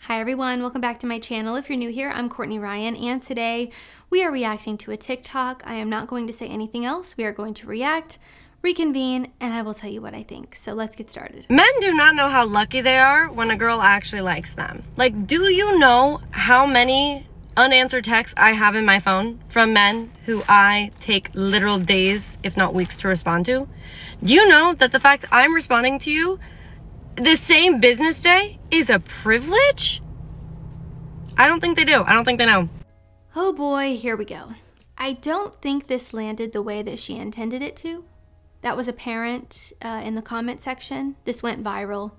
Hi everyone, welcome back to my channel. If you're new here, I'm Courtney Ryan, and today we are reacting to a TikTok. I am not going to say anything else. We are going to react, reconvene, and I will tell you what I think. So let's get started. Men do not know how lucky they are when a girl actually likes them. Like, do you know how many unanswered texts I have in my phone from men who I take literal days, if not weeks, to respond to? Do you know that the fact I'm responding to you the same business day is a privilege? I don't think they do. I don't think they know. Oh boy, here we go. I don't think this landed the way that she intended it to. That was apparent in the comment section. This went viral,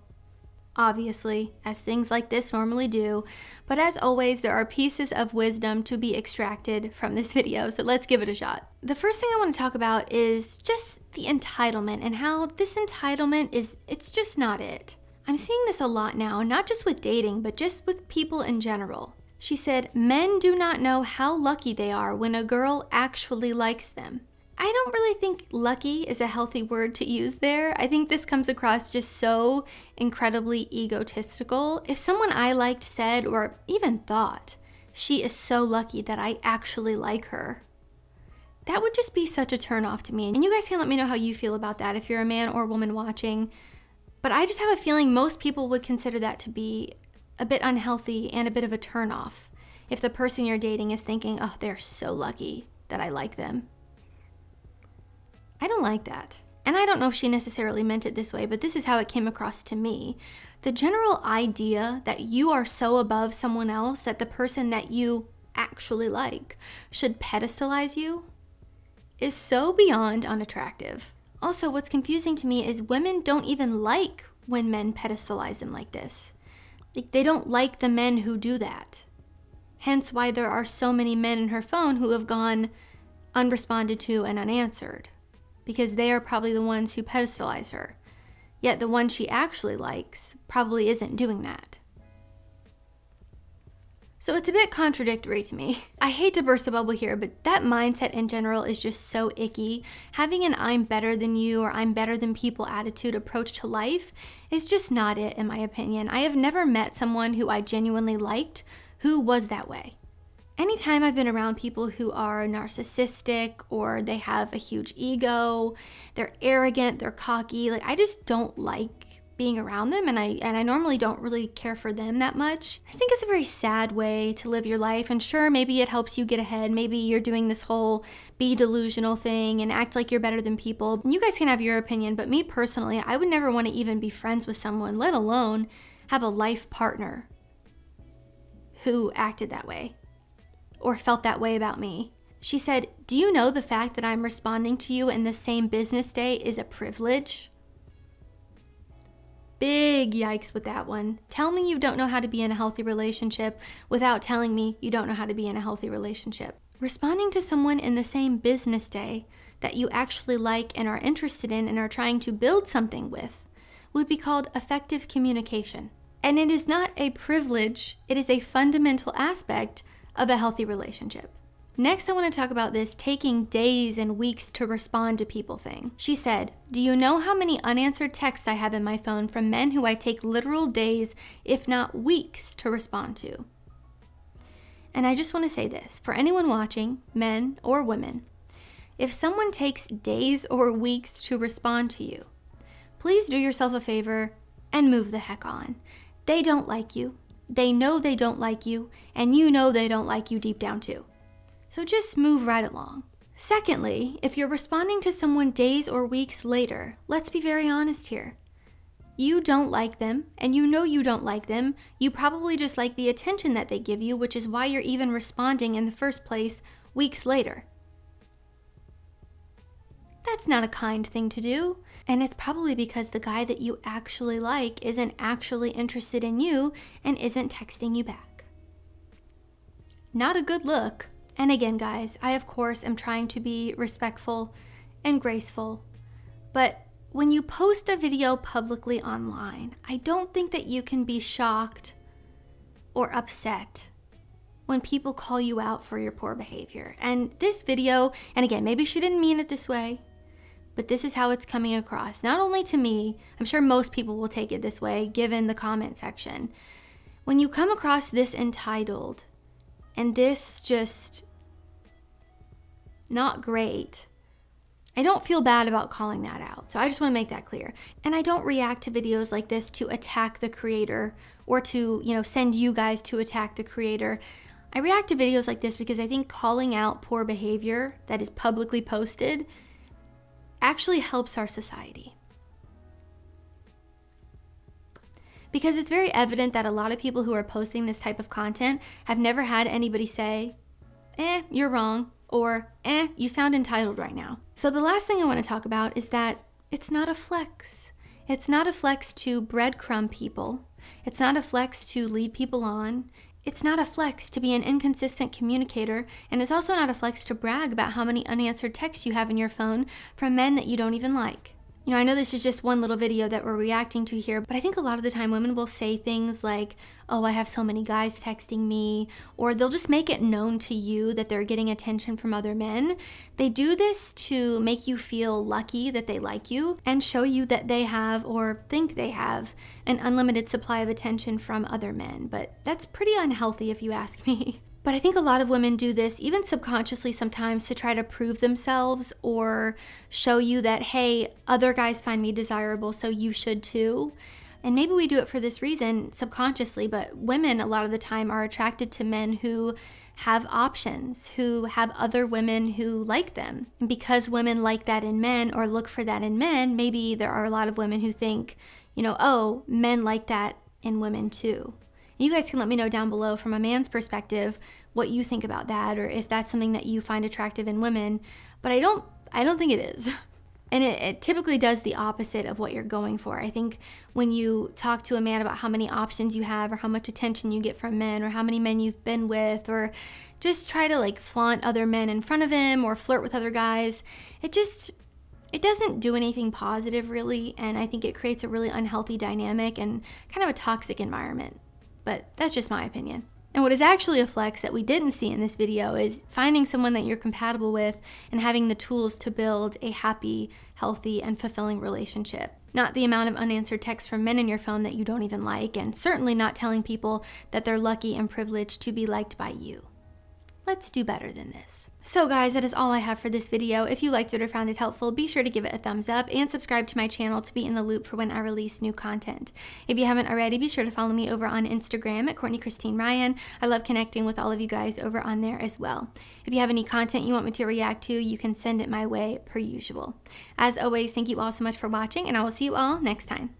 obviously, as things like this normally do. But as always, there are pieces of wisdom to be extracted from this video, so let's give it a shot. The first thing I want to talk about is just the entitlement and how this entitlement it's just not it. I'm seeing this a lot now, not just with dating, but just with people in general. She said, men do not know how lucky they are when a girl actually likes them. I don't really think lucky is a healthy word to use there. I think this comes across just so incredibly egotistical. If someone I liked said, or even thought, she is so lucky that I actually like her, that would just be such a turnoff to me. And you guys can let me know how you feel about that if you're a man or woman watching. But I just have a feeling most people would consider that to be a bit unhealthy and a bit of a turnoff if the person you're dating is thinking, oh, they're so lucky that I like them. I don't like that. And I don't know if she necessarily meant it this way, but this is how it came across to me. The general idea that you are so above someone else that the person that you actually like should pedestalize you is so beyond unattractive. Also, what's confusing to me is women don't even like when men pedestalize them like this. Like, they don't like the men who do that. Hence why there are so many men in her phone who have gone unresponded to and unanswered, because they are probably the ones who pedestalize her. Yet the one she actually likes probably isn't doing that. So it's a bit contradictory to me. I hate to burst a bubble here, but that mindset in general is just so icky. Having an I'm better than you or I'm better than people attitude approach to life is just not it, in my opinion. I have never met someone who I genuinely liked who was that way. Anytime I've been around people who are narcissistic or they have a huge ego, they're arrogant, they're cocky, like, I just don't like being around them, and I normally don't really care for them that much. I think it's a very sad way to live your life, and sure, maybe it helps you get ahead. Maybe you're doing this whole be delusional thing and act like you're better than people. You guys can have your opinion, but me personally, I would never want to even be friends with someone, let alone have a life partner who acted that way or felt that way about me. She said, do you know the fact that I'm responding to you in the same business day is a privilege? Big yikes with that one. Tell me you don't know how to be in a healthy relationship without telling me you don't know how to be in a healthy relationship. Responding to someone in the same business day that you actually like and are interested in and are trying to build something with would be called effective communication. And it is not a privilege, it is a fundamental aspect of a healthy relationship. Next, I want to talk about this taking days and weeks to respond to people thing. She said, do you know how many unanswered texts I have in my phone from men who I take literal days, if not weeks, to respond to? And I just want to say this, for anyone watching, men or women, if someone takes days or weeks to respond to you, please do yourself a favor and move the heck on. They don't like you. They know they don't like you, and you know they don't like you deep down too. So just move right along. Secondly, if you're responding to someone days or weeks later, let's be very honest here. You don't like them, and you know you don't like them. You probably just like the attention that they give you, which is why you're even responding in the first place weeks later. That's not a kind thing to do. And it's probably because the guy that you actually like isn't actually interested in you and isn't texting you back. Not a good look. And again, guys, I of course am trying to be respectful and graceful, but when you post a video publicly online, I don't think that you can be shocked or upset when people call you out for your poor behavior. And this video, and again, maybe she didn't mean it this way, but this is how it's coming across. Not only to me, I'm sure most people will take it this way given the comment section. When you come across this entitled and this just not great, I don't feel bad about calling that out. So I just want to make that clear. And I don't react to videos like this to attack the creator or to, send you guys to attack the creator. I react to videos like this because I think calling out poor behavior that is publicly posted actually helps our society. Because it's very evident that a lot of people who are posting this type of content have never had anybody say, you're wrong, or, you sound entitled right now. So the last thing I want to talk about is that it's not a flex. It's not a flex to breadcrumb people. It's not a flex to lead people on. It's not a flex to be an inconsistent communicator, and it's also not a flex to brag about how many unanswered texts you have in your phone from men that you don't even like. I know this is just one little video that we're reacting to here, but I think a lot of the time women will say things like, oh, I have so many guys texting me, or they'll just make it known to you that they're getting attention from other men. They do this to make you feel lucky that they like you and show you that they have, or think they have, an unlimited supply of attention from other men. But that's pretty unhealthy if you ask me. But I think a lot of women do this, even subconsciously sometimes, to try to prove themselves or show you that, hey, other guys find me desirable, so you should too. And maybe we do it for this reason subconsciously, but women a lot of the time are attracted to men who have options, who have other women who like them. And because women like that in men or look for that in men, maybe there are a lot of women who think, oh, men like that in women too. You guys can let me know down below from a man's perspective what you think about that, or if that's something that you find attractive in women. But I don't think it is. And it typically does the opposite of what you're going for. I think when you talk to a man about how many options you have, or how much attention you get from men, or how many men you've been with, or just try to flaunt other men in front of him or flirt with other guys, it doesn't do anything positive really. And I think it creates a really unhealthy dynamic and kind of a toxic environment. But that's just my opinion. And what is actually a flex that we didn't see in this video is finding someone that you're compatible with and having the tools to build a happy, healthy, and fulfilling relationship. Not the amount of unanswered texts from men in your phone that you don't even like, and certainly not telling people that they're lucky and privileged to be liked by you. Let's do better than this. So guys, that is all I have for this video. If you liked it or found it helpful, be sure to give it a thumbs up and subscribe to my channel to be in the loop for when I release new content. If you haven't already, be sure to follow me over on Instagram at Courtney Christine Ryan. I love connecting with all of you guys over on there as well. If you have any content you want me to react to, you can send it my way per usual. As always, thank you all so much for watching, and I will see you all next time.